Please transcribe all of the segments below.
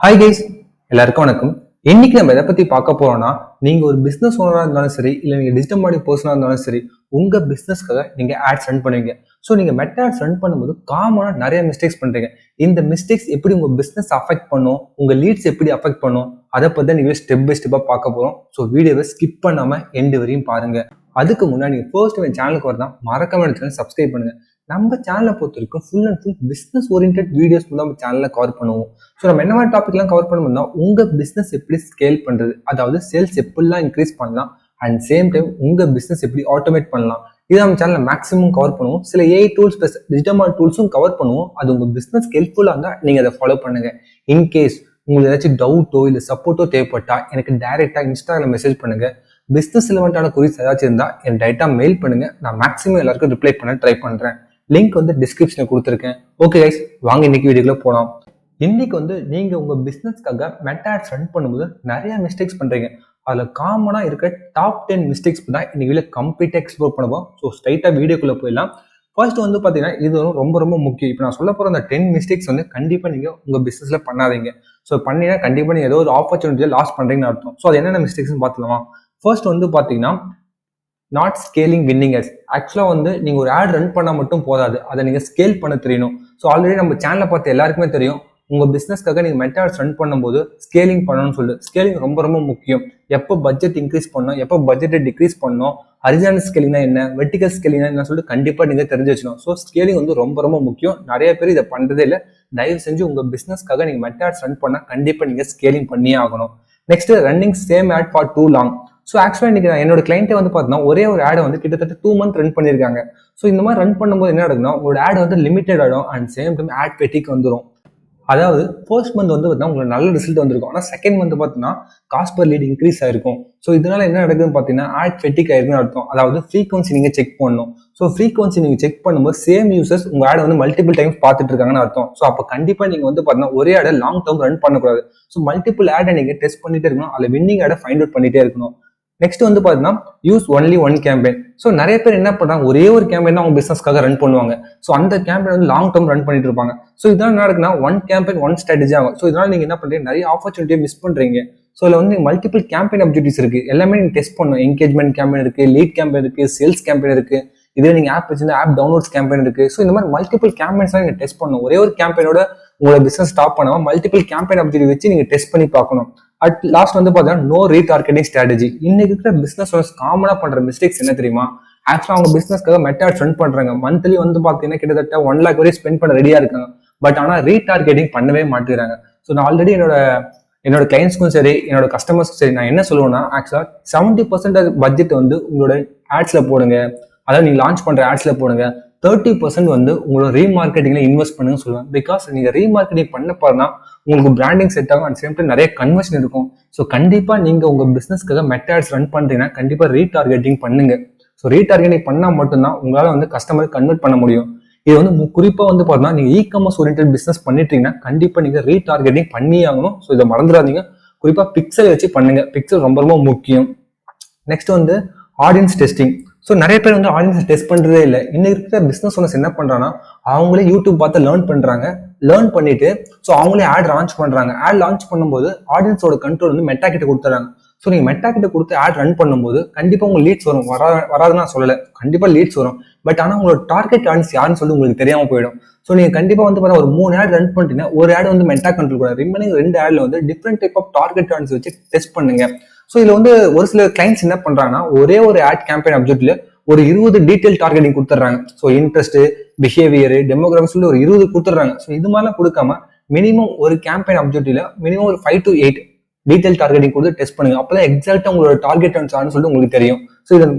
Hi guys, எல்லாருக்கும் வணக்கம். இன்னைக்கு நம்ம எதை பத்தி பார்க்க போறோம்னா, நீங்க ஒரு பிசினஸ் ஓனரா இருந்தாலும் சரி, இல்ல நீங்க டிஜிட்டல் மார்க்கெட்டிங் பர்சனா இருந்தாலும் சரி, உங்க பிசினஸ்க்காக நீங்க ஆட்ஸ் ரன் பண்ணுவீங்க. ஸோ நீங்க மெட்டா ஆட்ஸ் ரன் பண்ணும்போது காமனா நிறைய மிஸ்டேக்ஸ் பண்றீங்க. இந்த மிஸ்டேக்ஸ் எப்படி உங்க பிசினஸ் அஃபெக்ட் பண்ணும், உங்க லீட்ஸ் எப்படி அஃபெக்ட் பண்ணும், அதை பத்தி நீங்க ஸ்டெப் பை ஸ்டெப்பா பார்க்க போறோம். ஸோ வீடியோவை ஸ்கிப் பண்ணாம எண்டு வரையும் பாருங்க. அதுக்கு முன்னாடி நீங்க ஃபர்ஸ்ட் என் சேனலுக்கு வரதான் மறக்காம சேனல் சப்ஸ்கிரைப் பண்ணுங்க. நம்ம சேனலை பொறுத்த வரைக்கும் full and full business oriented videos நம்ம சேனலில் கவர் பண்ணுவோம். ஸோ நம்ம என்ன மாதிரி டாபிக்லாம் கவர் பண்ணணும்னா, உங்கள் பிஸ்னஸ் எப்படி ஸ்கேல் பண்ணுறது, அதாவது சேல்ஸ் எப்படிலாம் இன்க்ரீஸ் பண்ணலாம், அண்ட் சேம் டைம் உங்கள் பிஸ்னஸ் எப்படி ஆட்டோமேட் பண்ணலாம், இது நம்ம சேனலில் மேக்ஸிமம் கவர் பண்ணுவோம். சில ஏஐ டூல்ஸ் ப்ளஸ் டிஜிட்டல் டூல்ஸும் கவர் பண்ணுவோம். அது உங்கள் பிஸ்னஸ் ஹெல்ப்ஃபுல்லாக இருந்தால் நீங்கள் அதை ஃபாலோ பண்ணுங்கள். இன்கேஸ் உங்களுக்கு ஏதாச்சும் டவுட்டோ இல்லை சப்போர்ட்டோ தேவைப்பட்டா எனக்கு டைரெக்டாக இன்ஸ்டாகிராம் மெசேஜ் பண்ணுங்கள். பிஸ்னஸ் ரிலவெண்ட்டான குரீஸ் ஏதாச்சும் இருந்தால் என் டைரெக்டாக மெயில் பண்ணுங்கள். நான் மேக்ஸிமம் எல்லாருக்கும் ரிப்ளை பண்ண ட்ரை பண்ணுறேன். லிங்க் டிஸ்கிரிப்ஷனில் கொடுத்துருக்கேன். ஓகே கைஸ், வாங்க இன்னைக்கு வீடியோக்குள்ள போகலாம். இன்னைக்கு நீங்க உங்க பிசினஸ்க்காக மெட்டா ஆட்ஸ் ரன் பண்ணும்போது நிறைய மிஸ்டேக்ஸ் பண்றீங்க. அதுல காமனா இருக்க டாப் 10 மிஸ்டேக்ஸ் தான் இன்னைக்கு வீடியோ கம்ப்ளீட்டா எக்ஸ்ப்ளோர் பண்ணுவோம். ஸோ ஸ்ட்ரைட்டா வீடியோக்குள்ள போயிடலாம். ஃபர்ஸ்ட் பாத்தீங்கன்னா இது ரொம்ப ரொம்ப முக்கியம். இப்போ நான் சொல்ல போற அந்த 10 மிஸ்டேக்ஸ் கண்டிப்பா நீங்க உங்க பிசினஸ்ல பண்ணாதீங்க. ஸோ பண்ணினா கண்டிப்பா நீங்க ஏதோ ஒரு ஆப்பர்ச்சுனிட்டியை லாஸ் பண்றீங்கன்னு அர்த்தம். ஸோ அது என்னென்ன மிஸ்டேக்ஸ் பார்த்துலாமா. ஃபர்ஸ்ட் பாத்தீங்கன்னா நாட் ஸ்கேலிங் வின்னிங் ஆட்ஸ். ஆக்சுவலாக நீங்கள் ஒரு ஆட் ரன் பண்ணால் மட்டும் போதாது, அதை நீங்கள் ஸ்கேல் பண்ண தெரியணும். ஸோ ஆல்ரெடி நம்ம சேனலை பார்த்து எல்லாருக்குமே தெரியும், உங்கள் பிஸ்னஸ்க்காக நீங்கள் மெட்டா ஆட்ஸ் ரன் பண்ணும்போது ஸ்கேலிங் பண்ணணும்னு சொல்லி. ஸ்கேலிங் ரொம்ப ரொம்ப முக்கியம். எப்போ பட்ஜெட் இன்க்ரீஸ் பண்ணணும், எப்போ பட்ஜெட்டை டிக்ரீஸ் பண்ணணும், ஹரிசாண்டல் ஸ்கேலிங்னா என்ன, வெர்டிகல் ஸ்கேலிங்னா என்ன சொல்லிட்டு கண்டிப்பாக நீங்கள் தெரிஞ்சு வச்சுக்கணும். ஸோ ஸ்கேலிங் ரொம்ப ரொம்ப முக்கியம். நிறைய பேர் இதை பண்ணுறதே இல்லை. தயவு செஞ்சு உங்கள் பிஸ்னஸ்க்காக நீங்கள் மெட்டா ஆட்ஸ் ரன் பண்ணால் கண்டிப்பாக நீங்கள் ஸ்கேலிங் பண்ணியே ஆகணும். Next, running same ad for too long. So ஆக்சுவலாக இன்னைக்கு என்னோட கிளைண்ட்டை பார்த்தீங்கன்னா ஒரே ஒரு ஆடை கிட்டத்தட்ட 2 months ரன் பண்ணியிருக்காங்க. ஸோ இந்த மாதிரி ரன் பண்ணும்போது என்ன நடக்குன்னா, உங்களோட ஆட் லிமிடெட் ஆகிடும் அண்ட் சேம் டைம் ஆட் பெட்டிக்கு வந்துடும். அதாவது ஃபர்ஸ்ட் மந்த் பார்த்தீங்கன்னா உங்களுக்கு நல்ல ரிசல்ட் வந்திருக்கும். ஆனால் செகண்ட் மந்த் பார்த்தீங்கன்னா காஸ்ட் பர் லீட் இன்க்ரீஸ் ஆயிருக்கும். ஸோ இதனால என்ன நடக்குதுன்னு பார்த்தீங்கன்னா ஆட் ஃபெட்டிக் ஆயிருக்குன்னு அர்த்தம். அதாவது ஃப்ரீக்வன்சி நீங்கள் செக் பண்ணணும். ஸோ ஃப்ரீக்வன்சி நீங்கள் செக் பண்ணும்போது சேம் யூசர்ஸ் உங்கள் ஆடை மல்டிபிள் டைம்ஸ் பார்த்துட்டு இருக்காங்கன்னு அர்த்தம். ஸோ அப்போ கண்டிப்பாக நீங்கள் பார்த்தீங்கன்னா ஒரே ஆடை லாங் டேர்ம் ரன் பண்ணக்கூடாது. ஸோ மல்டிபிள் ஆடை நீங்கள் டெஸ்ட் பண்ணிட்டே இருக்கணும். அதில் வின்னிங் ஆடை ஃபைண்ட் அவுட் பண்ணிட்டே இருக்கணும். நெக்ஸ்ட் பார்த்தீங்கன்னா use only one campaign. So நிறைய பேர் என்ன பண்றாங்க, ஒரே ஒரு கேம்பெயின் தான் அவங்க பிசினஸ்க்காக ரன் பண்ணுவாங்க. ஸோ அந்த கேம்பெயின் லாங் டேர்ம் ரன் பண்ணிட்டு இருப்பாங்க. ஸோ இதனால என்ன நடக்குன்னா, ஒன் கேம்பெயின் ஒன் ஸ்ட்ராட்டஜி ஆகும். ஸோ இதனால நீங்க என்ன பண்றீங்க, நிறைய ஆப்பர்ச்சுனிட்டியை மிஸ் பண்றீங்க. ஸோ இதுல மல்டிபிள் கேம்பெயின் அப்ஜெக்டிவ்ஸ் இருக்கு. எல்லாமே நீங்க டெஸ்ட் பண்ணணும். என்கேஜ்மெண்ட் கேம்பெயின் இருக்கு, லீட் கேம்பெயின் இருக்கு, சேல்ஸ் கேம்பெயின் இருக்கு, இதுல நீங்க ஆப் வச்சிருந்தா ஆப் டவுன்லோட்ஸ் கேம்பெயின் இருக்கு. ஸோ இந்த மாதிரி மல்டிபிள் கேம்பெயின்ஸ் நீங்க டெஸ்ட் பண்ணணும். ஒரே ஒரு கேம்பெயினோட உங்களோட பிசினஸ் ஸ்டாப் பண்ணாம மல்டிபிள் கேம்பெயின் அப்ஜெக்டிவ் வச்சு நீங்க டெஸ்ட் பண்ணி பார்க்கணும். அட் லாஸ்ட் பாத்தீங்கன்னா நோ ரீடார்கெட்டிங் ஸ்ட்ராட்டஜி. இன்னைக்கு இருக்கிற பிசினஸ் காமனா பண்ற மிஸ்டேக்ஸ் என்ன தெரியுமா? ஆக்சுவலா அவங்க பிசினஸ்க்காக மெட்டா ஆட்ஸ் ரன் பண்றாங்க. மந்த்லி பாத்தீங்கன்னா கிட்டத்தட்ட 1 lakh வரை ஸ்பெண்ட் பண்ண ரெடியா இருக்காங்க. பட் ஆனா ரீடார்கெட்டிங் பண்ணவே மாட்டேங்கிறாங்க. ஸோ நான் ஆல்ரெடி என்னோட கிளைண்ட்ஸ்க்கும் சரி, என்னோட கஸ்டமர்ஸ்க்கும் சரி, நான் என்ன சொல்லுவேன்னா, ஆக்சுவலா 70% பட்ஜெட் உங்களோட ஆட்ஸ்ல போடுங்க. அதாவது நீங்க லான்ச் பண்ற ஆட்ஸ்ல போடுங்க. 30% உங்களோட ரீமார்க்கெட்டிங்ல இன்வெஸ்ட் பண்ணுங்க சொல்லுவேன். பிகாஸ் நீங்க ரீமார்க்கெட்டிங் பண்ண போறனா உங்களுக்கு பிராண்டிங் செட் ஆகும். அண்ட் சேம் டைம் நிறைய கன்வர்ஷன் இருக்கும். ஸோ கண்டிப்பா நீங்க உங்க பிசினஸ்க்காக மெட்டா ஆட்ஸ் ரன் பண்றீங்கன்னா கண்டிப்பா ரீடார்கெட்டிங் பண்ணுங்க. ஸோ ரீடார்கெட்டிங் பண்ணா மட்டும்தான் உங்களால கஸ்டமர் கன்வெர்ட் பண்ண முடியும். இது குறிப்பா பார்த்தீங்கன்னா நீங்க இ காமர்ஸ் ஓரியன்டட் பிசினஸ் பண்ணிட்டீங்கன்னா கண்டிப்பா நீங்க ரீடார்கெட்டிங் பண்ணி ஆகணும். ஸோ இதை மறந்துடாதீங்க. குறிப்பா பிக்சல் வச்சு பண்ணுங்க. பிக்சல் ரொம்ப ரொம்ப முக்கியம். Next audience testing. ஸோ நிறைய பேர் ஆடியன்ஸ் டெஸ்ட் பண்றதே இல்லை. இன்னைக்கு இருக்கிற பிசினஸ் ஓனர்ஸ் என்ன பண்றாங்கன்னா, அவங்களே யூடியூப் பார்த்து லேர்ன் பண்றாங்க. லேர்ன் பண்ணிட்டு ஸோ அவங்களே ஆட் லான்ச் பண்றாங்க. ஆட் லான்ச் பண்ணும்போது ஆடியன்ஸோட கண்ட்ரோல் மெட்டா கிட்ட கொடுத்துறாங்க. ஸோ நீங்க மெட்டா கிட்ட கொடுத்து ஆட் ரன் பண்ணும்போது கண்டிப்பா உங்களுக்கு லீட்ஸ் வரும். வராதுன்னு நான் சொல்லலை, கண்டிப்பா லீட்ஸ் வரும். பட் ஆனால் உங்களோட டார்கெட் ஆடியன்ஸ் யாருன்னு சொல்லி உங்களுக்கு தெரியாம போயிடும். ஸோ நீங்க கண்டிப்பா பார்த்தா ஒரு 3 ஆட் ரன் பண்ணிட்டீங்கன்னா ஒரு ஆட் மெட்டா கண்ட்ரோல் கூட, ரிமைனிங் 2 ஆட்ல different type of target audience வச்சு டெஸ்ட் பண்ணுங்க. ஸோ இதுல ஒரு சில கிளைண்ட்ஸ் என்ன பண்றாங்கன்னா, ஒரே ஒரு ஆட் கேம்பெயின் அப்ஜெக்ட்ல ஒரு 20 டீடைல் டார்கெட்டிங் கொடுத்துறாங்க. ஸோ இன்ட்ரெஸ்ட், பிஹேவியர், டெமோகிராஃபி சொல்லி ஒரு 20 கொடுத்துறாங்க. ஸோ இது மாதிரிலாம் கொடுக்காம மினிமம் ஒரு கேம்பெயின் அப்ஜெக்டிவ்ல மினிமம் ஒரு 5 to 8 டீடைல் டார்கெட்டிங் கொடுத்து டெஸ்ட் பண்ணுங்க. அப்பதான் எக்ஸாக்டா உங்களோட டார்கெட் ஆன்னு சொல்லி உங்களுக்கு தெரியும். ஸோ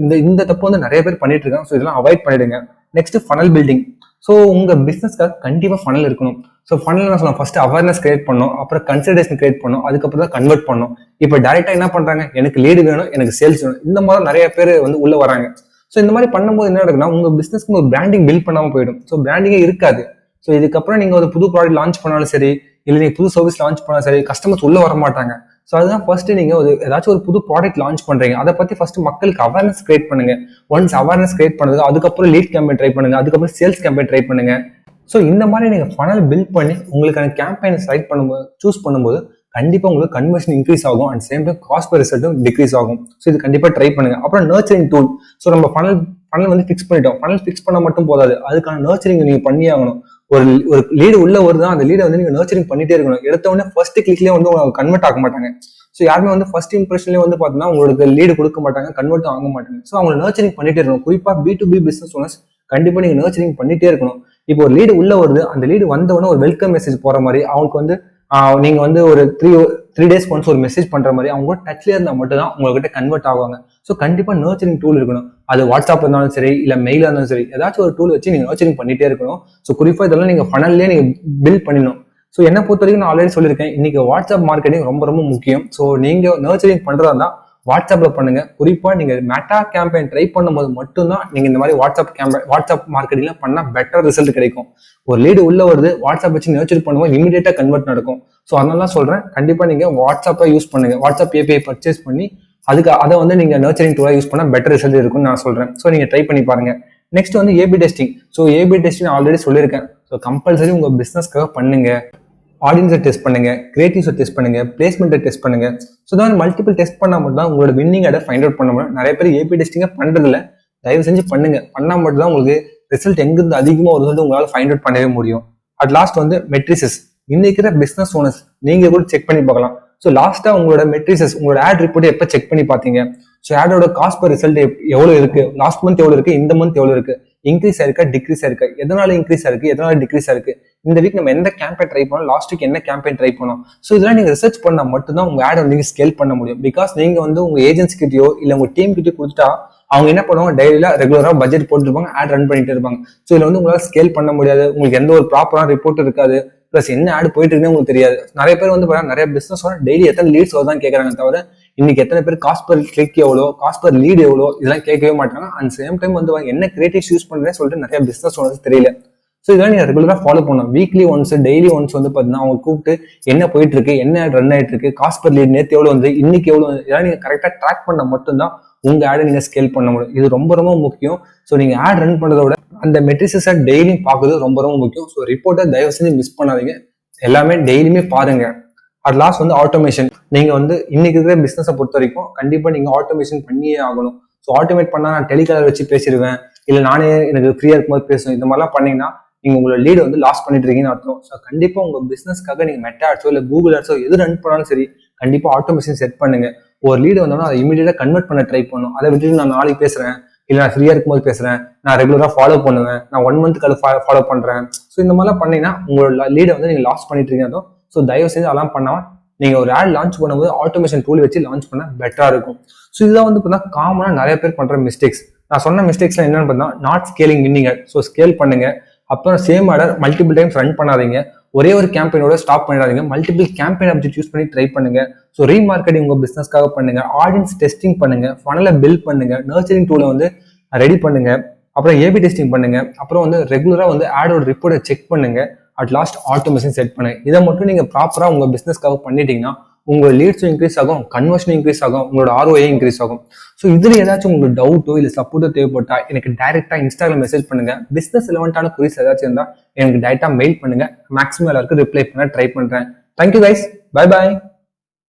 இந்த தப்பு நிறைய பேர் பண்ணிட்டு இருக்காங்க. ஸோ இதெல்லாம் அவாய்ட் பண்ணிடுங்க. Next, funnel building. ஸோ உங்க பிசினஸ்க்காக கண்டிப்பா ஃபனல் இருக்கணும். ஸோ ஃபனல் என்ன சொல்லலாம், ஃபர்ஸ்ட் அவேர்னஸ் கிரியேட் பண்ணணும், அப்புறம் கன்சிடரேஷன் கிரியேட் பண்ணணும், அதுக்கப்புறம் தான் கன்வெர்ட் பண்ணணும். இப்போ டைரக்டா என்ன பண்றாங்க, எனக்கு லீடு வேணும், எனக்கு சேல்ஸ் வேணும், இந்த மாதிரி நிறைய பேர் உள்ள வராங்க. ஸோ இந்த மாதிரி பண்ணும்போது என்ன நடக்குன்னா, உங்க பிசினஸ்க்கு ஒரு பிராண்டிங் பில்ட் பண்ணாம போயிடும். ஸோ பிராண்டிங்கே இருக்காது. ஸோ இதுக்கப்புறம் நீங்க ஒரு புது ப்ராடக்ட் லான்ச் பண்ணாலும் சரி, இல்லை நீங்க புது சர்வீஸ் லான்ச் பண்ணாலும் சரி, கஸ்டமர்ஸ் உள்ள வர மாட்டாங்க. ஸோ அதுதான் ஃபர்ஸ்ட் நீங்க ஏதாச்சும் ஒரு புது ப்ராடக்ட் லான்ச் பண்றீங்க, அதை பத்தி ஃபர்ஸ்ட் மக்களுக்கு அவேர்னஸ் கிரியேட் பண்ணுங்க. ஒன்ஸ் அவேர்னஸ் கிரியேட் பண்ணுங்க, அதுக்கப்புறம் லீட் கேம்பெயின் ட்ரை பண்ணுங்க, அதுக்கப்புறம் சேல்ஸ் கேம்பெயின் ட்ரை பண்ணுங்க. ஸோ இந்த மாதிரி நீங்க ஃபனல் பில்ட் பண்ணி உங்களுக்கான கேம்பெயின் செலக்ட் பண்ணும்போது, சூஸ் பண்ணும்போது கண்டிப்பா உங்களுக்கு கன்வர்ஷன் இன்க்ரீஸ் ஆகும் and same time cost per ரிசல்ட்டும் டிக்ரீஸ் ஆகும். ஸோ இது கண்டிப்பா ட்ரை பண்ணுங்க. அப்புறம் நர்ச்சரிங் டூல். ஸோ நம்ம ஃபனல் வந்து ஃபிக்ஸ் பண்ணிட்டோம். ஃபனல் ஃபிக்ஸ் பண்ண மட்டும் போதாது, அதுக்கான நர்ச்சரிங் நீங்க பண்ணி ஆகணும். ஒரு ஒரு லீடு உள்ள வருதான், அந்த லீடை வந்து நீங்க நர்ச்சரிங் பண்ணிட்டே இருக்கணும். எடுத்த உடனே ஃபர்ஸ்ட் கிளிக்லயே வந்து உங்களுக்கு கன்வெர்ட் ஆக மாட்டாங்க. ஸோ யாருமே வந்து ஃபர்ஸ்ட் இம்ப்ரெஷன்லேயே வந்து பார்த்தீங்கன்னா உங்களுக்கு லீடு கொடுக்க மாட்டாங்க, கன்வெர்ட்டும் ஆக மாட்டாங்க. ஸோ அவங்க நர்ச்சரிங் பண்ணிட்டே இருக்கணும். குறிப்பா B2B பிசினஸ் ஓனர்ஸ் கண்டிப்பா நீங்க நர்ச்சரிங் பண்ணிட்டே இருக்கணும். இப்போ ஒரு லீடு உள்ள வருது, அந்த லீடு வந்தவொடனே ஒரு வெல்கம் மெசேஜ் போற மாதிரி அவங்களுக்கு வந்து நீங்க வந்து ஒரு த்ரீ டேஸ் ஒன்ஸ் ஒரு மெசேஜ் பண்ற மாதிரி அவங்க டச்ல இருந்தா மட்டும் தான் உங்ககிட்ட கன்வெர்ட் ஆவாங்க. ஸோ கண்டிப்பா நர்ச்சரிங் டூல் இருக்கணும். அது வாட்ஸ்அப் இருந்தாலும் சரி, இல்ல மெயிலா இருந்தாலும் சரி, ஏதாச்சும் ஒரு டூல் வச்சு நீங்க நர்ச்சரிங் பண்ணிட்டே இருக்கணும். ஸோ குறிப்பா இதெல்லாம் நீங்க ஃபனல்லே நீங்க பில்ட் பண்ணிடணும். ஸோ என்ன பொறுத்த வரைக்கும் நான் ஆல்ரெடி சொல்லியிருக்கேன், இன்னைக்கு வாட்ஸ்அப் மார்க்கெட்டிங் ரொம்ப ரொம்ப முக்கியம். ஸோ நீங்க நர்ச்சரிங் பண்றதா இருந்தா வாட்ஸ்அப்ல பண்ணுங்க. குறிப்பா நீங்க மெட்டா கேம்பெயின் ட்ரை பண்ணும்போது மட்டும்தான் நீங்க இந்த மாதிரி வாட்ஸ்அப் மார்க்கெட்டிங்ல பண்ணா பெட்டர் ரிசல்ட் கிடைக்கும். ஒரு லீடு உள்ள வருது, வாட்ஸ்அப் வச்சு நர்ச்சர் பண்ணும்போது இமீடியட்டா கன்வெர்ட் நடக்கும். ஸோ அதனால சொல்றேன், கண்டிப்பா நீங்க வாட்ஸ்அப்பை யூஸ் பண்ணுங்க. வாட்ஸ்அப் API பர்ச்சேஸ் பண்ணி அதை வந்து நீங்க நர்ச்சரிங் டூலா யூஸ் பண்ணா பெட்டர் ரிசல்ட் இருக்கும்னு நான் சொல்றேன். ஸோ நீங்க ட்ரை பண்ணி பாருங்க. நெக்ஸ்ட் வந்து AB testing. So AB testing already சொல்லியிருக்கேன். ஸோ கம்பல்சரி உங்க பிசினஸ்க்காக பண்ணுங்க. ஆடியன்ஸை டெஸ்ட் பண்ணுங்க, கிரியேட்டிவ்ஸை டெஸ்ட் பண்ணுங்க, பிளேஸ்மெண்ட்டை டெஸ்ட் பண்ணுங்க. ஸோ தான் மல்டிபிள் டெஸ்ட் பண்ணால் மட்டும் தான் உங்களோட வின்னிங் அதை ஃபைண்ட் அவுட் பண்ண முடியும். நிறைய பேர் ஏபி டெஸ்டிங்கை பண்றதில்ல. தயவு செஞ்சு பண்ணுங்க. பண்ணால் மட்டும் தான் உங்களுக்கு ரிசல்ட் எங்கிருந்து அதிகமாக வருது உங்களால் ஃபைண்ட் அவுட் பண்ணவே முடியும். அட் லாஸ்ட் வந்து மெட்ரிசஸ். இன்னைக்கு பிசினஸ் ஓனர்ஸ் நீங்க கூட செக் பண்ணி பார்க்கலாம். ஸோ லாஸ்டா உங்களோட மெட்ரிசஸ், உங்களோட ஆட் ரிப்போர்ட் எப்போ செக் பண்ணி பார்த்தீங்க? ஸோ ஆடோட காஸ்ட் பர் ரிசல்ட் எவ்வளவு இருக்கு, லாஸ்ட் மந்த் எவ்வளவு இருக்கு, இந்த மந்த் எவ்வளவு இருக்கு, இன்க்ரீஸ் ஆயிருக்கா டிக்ரீஸ் ஆயிருக்கா, எதனால இன்க்ரீஸ் ஆயிருக்கு, எதனால டிக்ரீஸ் ஆயிருக்கு, இந்த வீக் நம்ம எந்த கேம்பெயின் ட்ரை பண்ணோம், லாஸ்ட் வீக் என்ன கேம்பெயின் ட்ரை பண்ணோம். ஸோ இதெல்லாம் நீங்க ரிசர்ச் பண்ணா மட்டும்தான் உங்க ஆட் வந்து ஸ்கேல் பண்ண முடியும். பிகாஸ் நீங்க வந்து உங்க ஏஜென்சி கிட்டயோ இல்ல உங்க டீம் கிட்டயோ கொடுத்துட்டா அவங்க என்ன பண்ணுவாங்க, டெய்லியில ரெகுலரா பட்ஜெட் போட்டுருப்பாங்க, ஆட் ரன் பண்ணிட்டு இருப்பாங்க. ஸோ இதுல வந்து உங்களால ஸ்கேல் பண்ண முடியாது. உங்களுக்கு எந்த ஒரு ப்ராப்பரான ரிப்போர்ட் இருக்காது. பிளஸ் என்ன ஆட் போயிட்டு இருக்குன்னு உங்களுக்கு தெரியாது. நிறைய பேர் வந்து நிறைய பிசினஸ் டெய்லி எத்தனை லீட்ஸ் வருதான் கேட்கறாங்க தவிர இன்னைக்கு எத்தனை பேர் காஸ்ட் பர் கிளிக் எவ்வளோ, காஸ்ட் பர் லீட் எவ்வளோ, இதெல்லாம் கேட்கவே மாட்டாங்க. அண்ட் சேம் டைம் வந்து என்ன கிரியேட்டிவ்ஸ் யூஸ் பண்றேன்னு சொல்லிட்டு நிறைய பிசினஸ் ஓனர்ஸ் தெரியல. ஸோ இதெல்லாம் நீங்க ரெகுலரா ஃபாலோ பண்ணணும். வீக்லி ஒன்ஸ், டெய்லி ஒன்ஸ் வந்து பாத்தீங்கன்னா அவங்க கூப்பிட்டு என்ன போயிட்டு இருக்கு, என்ன ரன் ஆயிட்டு இருக்கு, காஸ்ட் பர் லீட் நேற்று எவ்வளவு வந்து, இன்னைக்கு எவ்வளவு வந்து, இதெல்லாம் நீங்க கரெக்டா ட்ராக் பண்ண மட்டும்தான் உங்க ஆடை நீங்க ஸ்கேல் பண்ண முடியும். இது ரொம்ப ரொம்ப முக்கியம். ஸோ நீங்க ஆட் ரன் பண்றத விட அந்த மெட்ரிசஸை டெய்லியும் பார்க்கறது ரொம்ப ரொம்ப முக்கியம். ஸோ ரிப்போர்ட்டை தயவு செஞ்சு மிஸ் பண்ணாதீங்க. எல்லாமே டெய்லியுமே பாருங்க. அட் லாஸ்ட் வந்து ஆட்டோமேஷன். நீங்க வந்து இன்னைக்கு இருக்கிற பிசினஸை பொறுத்த வரைக்கும் கண்டிப்பா நீங்க ஆட்டோமேஷன் பண்ணியே ஆகணும். ஸோ ஆட்டோமேட் பண்ணா நான் டெலிகாலர் வச்சு பேசிடுவேன், இல்லை நானே எனக்கு ஃப்ரீயா இருக்கும்போது பேசுவேன், இந்த மாதிரிலாம் பண்ணீங்கன்னா நீங்க உங்களோட லீடு வந்து லாஸ் பண்ணிட்டு இருக்கீங்கன்னு அர்த்தம். ஸோ கண்டிப்பா உங்க பிசினஸ்க்காக நீங்க மெட்டா ஆட்ஸோ இல்லை கூகுள் ஆட்ஸோ எது ரன் பண்ணாலும் சரி, கண்டிப்பா ஆட்டோமேஷன் செட் பண்ணுங்க. ஒரு லீடு வந்தோம்னா அதை இமீடியட்டா கன்வெர்ட் பண்ண ட்ரை பண்ணும். அதை விட்டுட்டு நான் நாளைக்கு பேசுறேன், இல்லை நான் ஃப்ரீயா இருக்கும்போது பேசுறேன், நான் ரெகுலரா ஃபாலோ பண்ணுவேன், நான் 1 மந்த்க்கு ஃபாலோ பண்றேன். ஸோ இந்த மாதிரிலாம் பண்ணீங்கன்னா உங்களோட லீடை வந்து நீங்க லாஸ் பண்ணிட்டு இருக்கீங்க. ஸோ தயவு செஞ்சு அதெல்லாம் பண்ணாம நீங்க ஒரு ஆட் லான்ச் பண்ணும்போது ஆட்டோமேஷன் டூல் வச்சு லான்ச் பண்ண பெட்டரா இருக்கும். ஸோ இதுதான் வந்து பார்த்தீங்கன்னா காமனா நிறைய பேர் பண்ற மிஸ்டேக்ஸ். நான் சொன்ன மிஸ்டேக்ஸ்லாம் என்னன்னு பார்த்தீங்கன்னா, not scaling winning ad. So scale பண்ணுங்க. அப்புறம் same order multiple times run பண்ணாதீங்க. ஒரே ஒரு கேம்பெயினோட ஸ்டாப் பண்ணிடாதீங்க. மல்டிபிள் கேம்பெயின் ஆப்ஜெக்ட் யூஸ் பண்ணி ட்ரை பண்ணுங்க. ஸோ ரீமார்க்கெட்டிங் உங்க பிசினஸ்க்காக பண்ணுங்க. ஆடியன்ஸ் டெஸ்டிங் பண்ணுங்க. ஃபனலை பில்ட் பண்ணுங்க. நர்ச்சரிங் டூலை வந்து ரெடி பண்ணுங்க. அப்புறம் ஏபி டெஸ்டிங் பண்ணுங்க. அப்புறம் வந்து ரெகுலரா வந்து ஆடோட ரிப்போர்ட்டை செக் பண்ணுங்க. அட் லாஸ்ட் ஆட்டோமேஷன் செட் பண்ணுங்க. இதை மட்டும் நீங்க ப்ராப்பரா உங்க பிசினஸ்க்காக பண்ணிட்டீங்கன்னா உங்களோட லீட்ஸும் இன்க்ரீஸ் ஆகும், கன்வர்ஷனும் இன்க்ரீஸ் ஆகும், உங்களோட ROI இன்க்ரீஸ் ஆகும். ஸோ இதுல ஏதாச்சும் உங்களுக்கு டவுட்டோ இல்லை சப்போர்ட்டோ தேவைப்பட்டா எனக்கு டைரக்டா இன்ஸ்டாகிராம் மெசேஜ் பண்ணுங்க. பிசினஸ் ரிலவெண்டான குரீஸ் ஏதாச்சும் இருந்தா எனக்கு டைரக்டா மெயில் பண்ணுங்க. மேக்ஸிமம் எல்லாருக்கும் ரிப்ளை பண்ண ட்ரை பண்றேன். Thank you guys, bye bye.